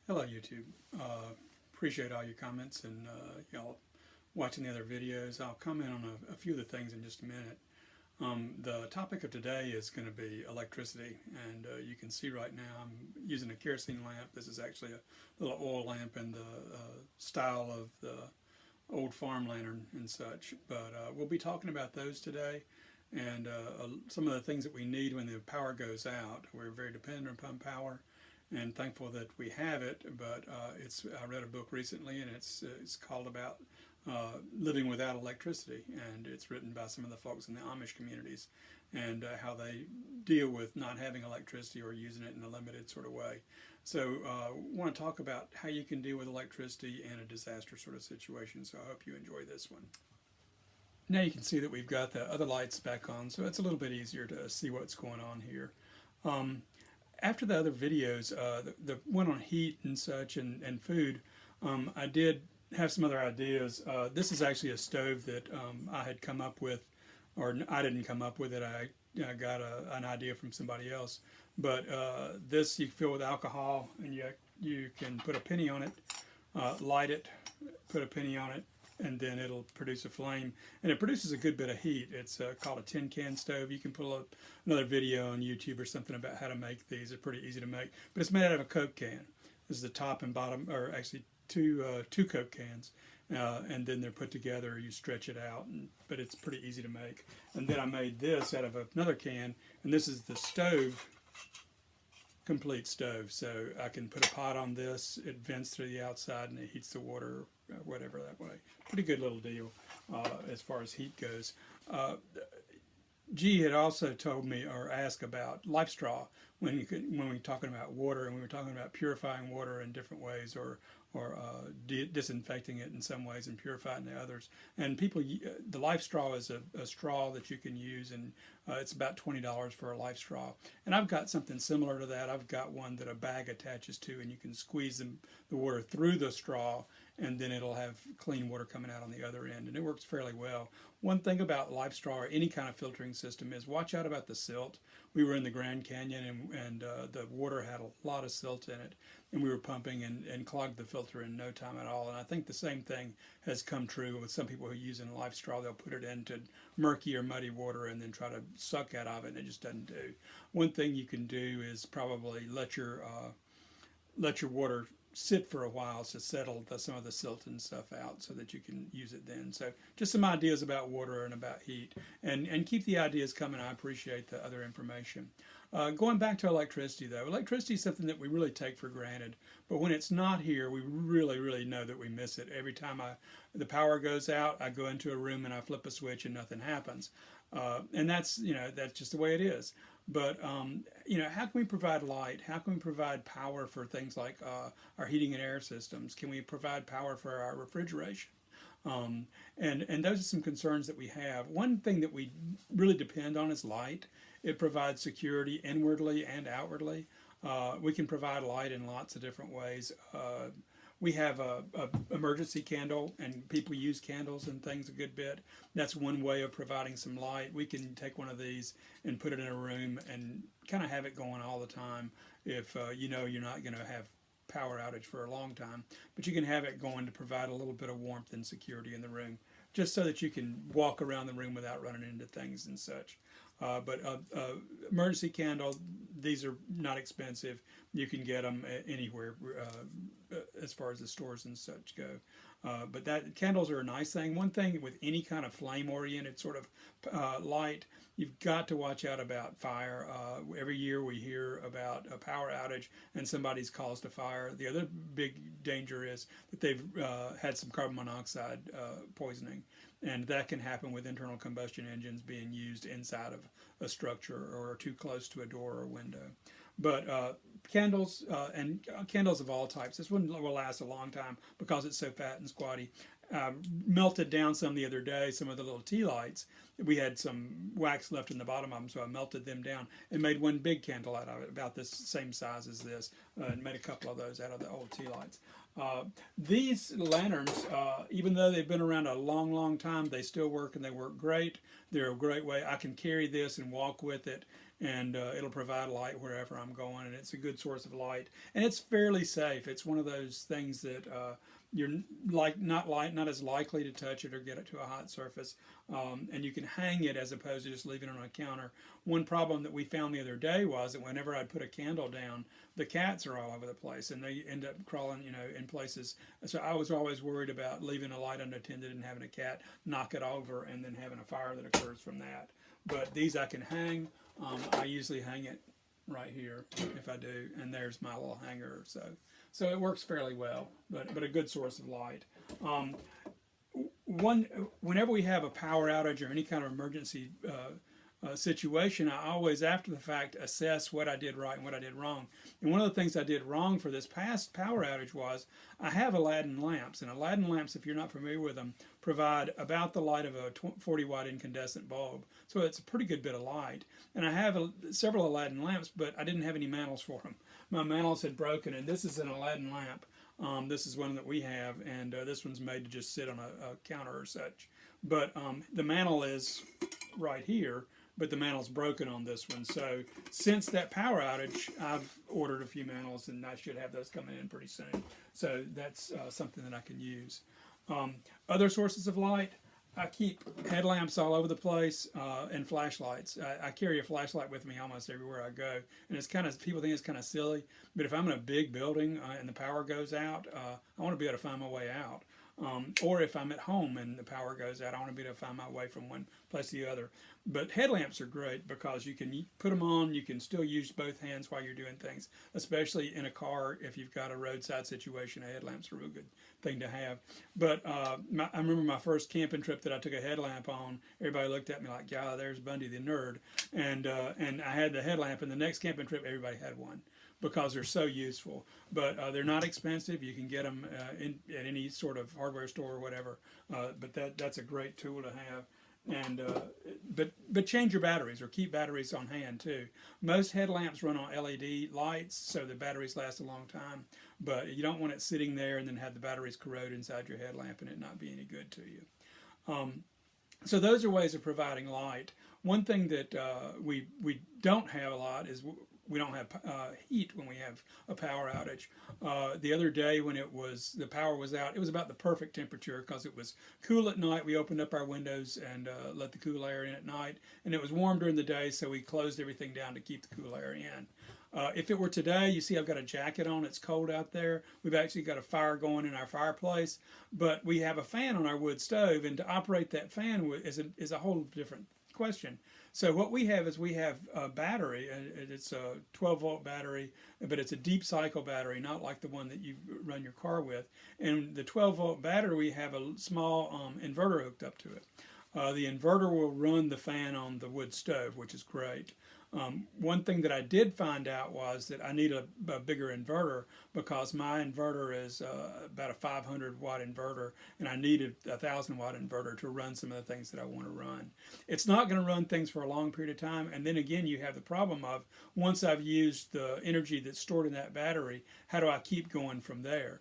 Hello, YouTube. Appreciate all your comments and y'all watching the other videos. I'll comment on a few of the things in just a minute. The topic of today is going to be electricity, and you can see right now I'm using a kerosene lamp. This is actually a little oil lamp in the style of the old farm lantern and such, but we'll be talking about those today and some of the things that we need when the power goes out. We're very dependent upon power and thankful that we have it, but I read a book recently, and it's called about living without electricity, and it's written by some of the folks in the Amish communities and how they deal with not having electricity or using it in a limited sort of way. So I want to talk about how you can deal with electricity in a disaster sort of situation, so I hope you enjoy this one. Now you can see that we've got the other lights back on, so it's a little bit easier to see what's going on here. After the other videos, the one on heat and such and food, I did have some other ideas. This is actually a stove that I had come up with, or I didn't come up with it. I got an idea from somebody else. But this you fill with alcohol, and you can put a penny on it, light it, put a penny on it, and then it'll produce a flame, and it produces a good bit of heat. It's called a tin can stove. You can pull up another video on YouTube or something about how to make these. They're pretty easy to make, but it's made out of a Coke can. This is the top and bottom, or actually two Coke cans, and then they're put together. You stretch it out, but it's pretty easy to make. And then I made this out of another can, and this is the stove, complete stove. So I can put a pot on this, it vents through the outside and it heats the water, whatever, that way. Pretty good little deal as far as heat goes. G had also told me or asked about life straw when we were talking about water, and we were talking about purifying water in different ways, or disinfecting it in some ways and purifying the others. And people, the life straw is a straw that you can use, and it's about $20 for a life straw. And I've got something similar to that. I've got one that a bag attaches to, and you can squeeze the water through the straw, and then it'll have clean water coming out on the other end, and it works fairly well. One thing about life straw or any kind of filtering system is watch out about the silt. We were in the Grand Canyon, and the water had a lot of silt in it, and we were pumping and clogged the filter in no time at all. And I think the same thing has come true with some people who use in life straw. They'll put it into murky or muddy water and then try to suck out of it, and it just doesn't do. One thing you can do is probably let your water sit for a while to settle some of the silt and stuff out so that you can use it then. So just some ideas about water and about heat, and keep the ideas coming. I appreciate the other information. Going back to electricity, though, electricity is something that we really take for granted, but when it's not here, we really know that we miss it. Every time the power goes out, I go into a room and I flip a switch and nothing happens, and that's just the way it is. But how can we provide light? How can we provide power for things like our heating and air systems? Can we provide power for our refrigeration? And those are some concerns that we have. One thing that we really depend on is light. It provides security inwardly and outwardly. We can provide light in lots of different ways. We have a emergency candle, and people use candles and things a good bit. That's one way of providing some light. We can take one of these and put it in a room and kind of have it going all the time if you're not going to have power outage for a long time, but you can have it going to provide a little bit of warmth and security in the room, just so that you can walk around the room without running into things and such. But emergency candle, these are not expensive. You can get them anywhere as far as the stores and such go. But candles are a nice thing. One thing with any kind of flame-oriented sort of light, you've got to watch out about fire. Every year we hear about a power outage and somebody's caused a fire. The other big danger is that they've had some carbon monoxide poisoning. And that can happen with internal combustion engines being used inside of a structure or too close to a door or a window. But candles and candles of all types. This one will last a long time because it's so fat and squatty. Melted down some the other day, some of the little tea lights. We had some wax left in the bottom of them, so I melted them down and made one big candle out of it, about this same size as this, and made a couple of those out of the old tea lights. These lanterns, even though they've been around a long time, they still work, and they work great. They're a great way. I can carry this and walk with it and it'll provide light wherever I'm going, and it's a good source of light, and it's fairly safe. It's one of those things that you're not as likely to touch it or get it to a hot surface, and you can hang it as opposed to just leaving it on a counter. One problem that we found the other day was that whenever I'd put a candle down, the cats are all over the place and they end up crawling, in places. So I was always worried about leaving a light unattended and having a cat knock it over and then having a fire that occurs from that. But these I can hang. I usually hang it right here if I do, and there's my little hanger. So it works fairly well, but a good source of light. Whenever we have a power outage or any kind of emergency situation, I always, after the fact, assess what I did right and what I did wrong. And one of the things I did wrong for this past power outage was I have Aladdin lamps. And Aladdin lamps, if you're not familiar with them, provide about the light of a 40-watt incandescent bulb. So it's a pretty good bit of light. And I have several Aladdin lamps, but I didn't have any mantles for them. My mantles had broken, and this is an Aladdin lamp. This is one that we have, and this one's made to just sit on a counter or such. But the mantle is right here, but the mantle's broken on this one. So since that power outage, I've ordered a few mantles, and I should have those coming in pretty soon. So that's something that I can use. Other sources of light, I keep headlamps all over the place and flashlights. I carry a flashlight with me almost everywhere I go, and it's people think it's kind of silly, but if I'm in a big building and the power goes out, I want to be able to find my way out. Or if I'm at home and the power goes out, I want to be able to find my way from one place to the other. But headlamps are great because you can put them on, you can still use both hands while you're doing things, especially in a car. If you've got a roadside situation, a headlamp's a real good thing to have. But I remember my first camping trip that I took a headlamp on. Everybody looked at me like, yeah, there's Bundy the nerd. And I had the headlamp, and the next camping trip, everybody had one, because they're so useful. But they're not expensive. You can get them at any sort of hardware store or whatever. But that's a great tool to have. And but change your batteries, or keep batteries on hand too. Most headlamps run on LED lights, so the batteries last a long time. But you don't want it sitting there and then have the batteries corrode inside your headlamp and it not be any good to you. So those are ways of providing light. One thing that we don't have a lot is we don't have heat when we have a power outage. The other day when the power was out, it was about the perfect temperature because it was cool at night. We opened up our windows and let the cool air in at night, and it was warm during the day, so we closed everything down to keep the cool air in. If it were today, you see I've got a jacket on. It's cold out there. We've actually got a fire going in our fireplace, but we have a fan on our wood stove, and to operate that fan is a whole different question. So what we have is a battery, and it's a 12-volt battery, but it's a deep cycle battery, not like the one that you run your car with. And the 12-volt battery, we have a small inverter hooked up to it. The inverter will run the fan on the wood stove, which is great. One thing that I did find out was that I need a bigger inverter because my inverter is about a 500-watt inverter, and I need a 1,000-watt inverter to run some of the things that I want to run. It's not going to run things for a long period of time, and then again you have the problem of once I've used the energy that's stored in that battery, how do I keep going from there?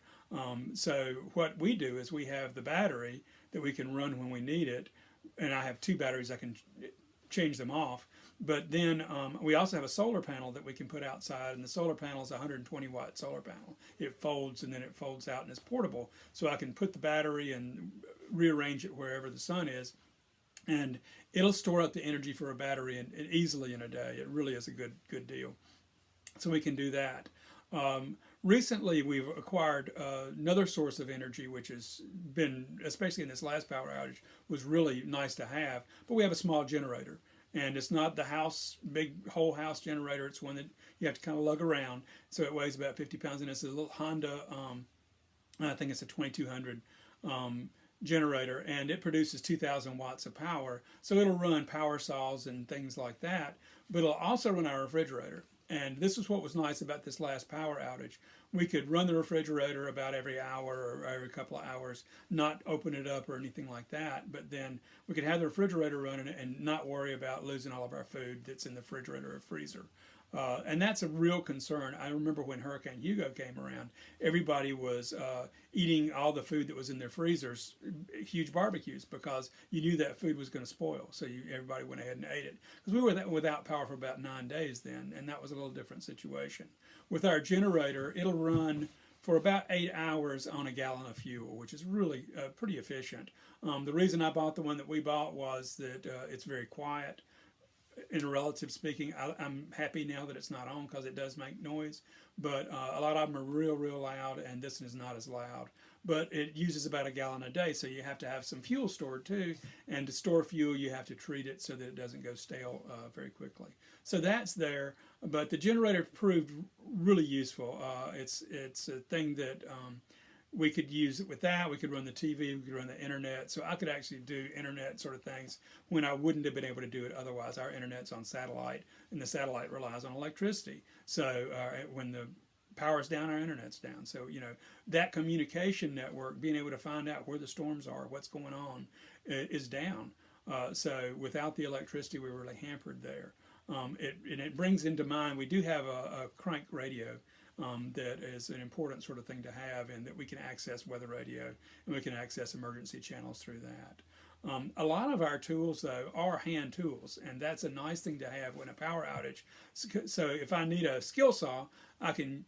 So what we do is we have the battery that we can run when we need it, and I have two batteries. I can change them off. But then we also have a solar panel that we can put outside, and the solar panel is a 120-watt solar panel. It folds, and then it folds out, and it's portable. So I can put the battery and rearrange it wherever the sun is, and it'll store up the energy for a battery easily in a day. It really is a good deal. So we can do that. Recently, we've acquired another source of energy, which has been, especially in this last power outage, was really nice to have. But we have a small generator. And it's not the big whole house generator. It's one that you have to kind of lug around. So it weighs about 50 pounds, and it's a little Honda, I think it's a 2200 generator, and it produces 2,000 watts of power. So it'll run power saws and things like that, but it'll also run our refrigerator. And this is what was nice about this last power outage. We could run the refrigerator about every hour or every couple of hours, not open it up or anything like that. But then we could have the refrigerator running and not worry about losing all of our food that's in the refrigerator or freezer. And that's a real concern. I remember when Hurricane Hugo came around, everybody was eating all the food that was in their freezers, huge barbecues, because you knew that food was going to spoil. So everybody went ahead and ate it. Because we were without power for about 9 days then, and that was a little different situation. With our generator, it'll run for about 8 hours on a gallon of fuel, which is really pretty efficient. The reason I bought the one that we bought was that it's very quiet in relative speaking. I'm happy now that it's not on because it does make noise, but a lot of them are real loud, and this one is not as loud. But it uses about a gallon a day, so you have to have some fuel stored too. And to store fuel, you have to treat it so that it doesn't go stale very quickly. So that's there, but the generator proved really useful. It's a thing that we could use it with that. We could run the TV, we could run the internet. So I could actually do internet sort of things when I wouldn't have been able to do it otherwise. Our internet's on satellite, and the satellite relies on electricity. So when the power's down, our internet's down. So, that communication network, being able to find out where the storms are, what's going on, is down. So without the electricity, we were really hampered there. And it brings into mind, we do have a crank radio that is an important sort of thing to have, and that we can access weather radio, and we can access emergency channels through that. A lot of our tools, though, are hand tools, and that's a nice thing to have when a power outage. So if I need a skill saw, I can,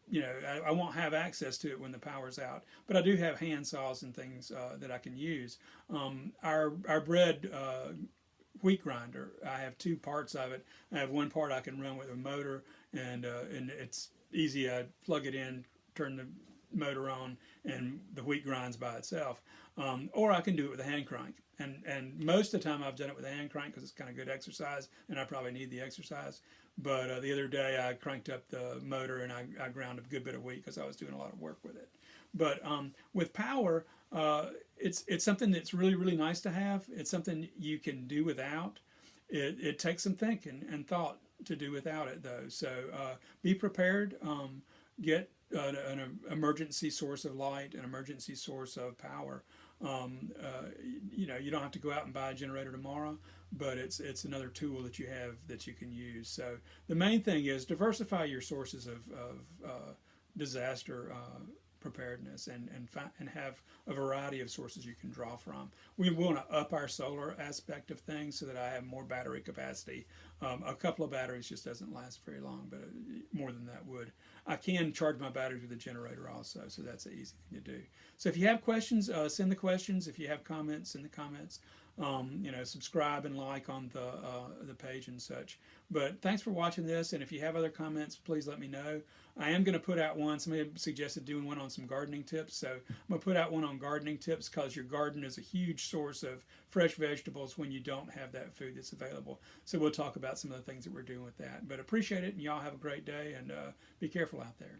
I won't have access to it when the power's out, but I do have hand saws and things that I can use. Our bread wheat grinder, I have two parts of it. I have one part I can run with a motor, and it's easy. I plug it in, turn the motor on, and the wheat grinds by itself. Or I can do it with a hand crank. And most of the time I've done it with a hand crank because it's kind of good exercise, and I probably need the exercise. But the other day I cranked up the motor, and I ground a good bit of wheat because I was doing a lot of work with it. But with power, it's something that's really nice to have. It's something you can do without. It takes some thinking and thought to do without it, though. So be prepared. Get an emergency source of light, an emergency source of power. You don't have to go out and buy a generator tomorrow, but it's another tool that you have that you can use. So the main thing is diversify your sources of disaster preparedness, and have a variety of sources you can draw from. We want to up our solar aspect of things so that I have more battery capacity. A couple of batteries just doesn't last very long, but more than that would. I can charge my batteries with a generator also, so that's an easy thing to do. So if you have questions, send the questions. If you have comments, send the comments. Subscribe and like on the page and such. But thanks for watching this, and if you have other comments, please let me know. I am going to put out one. Somebody suggested doing one on some gardening tips, so I'm going to put out one on gardening tips, because your garden is a huge source of fresh vegetables when you don't have that food that's available. So we'll talk about some of the things that we're doing with that. But appreciate it, and y'all have a great day, and be careful out there.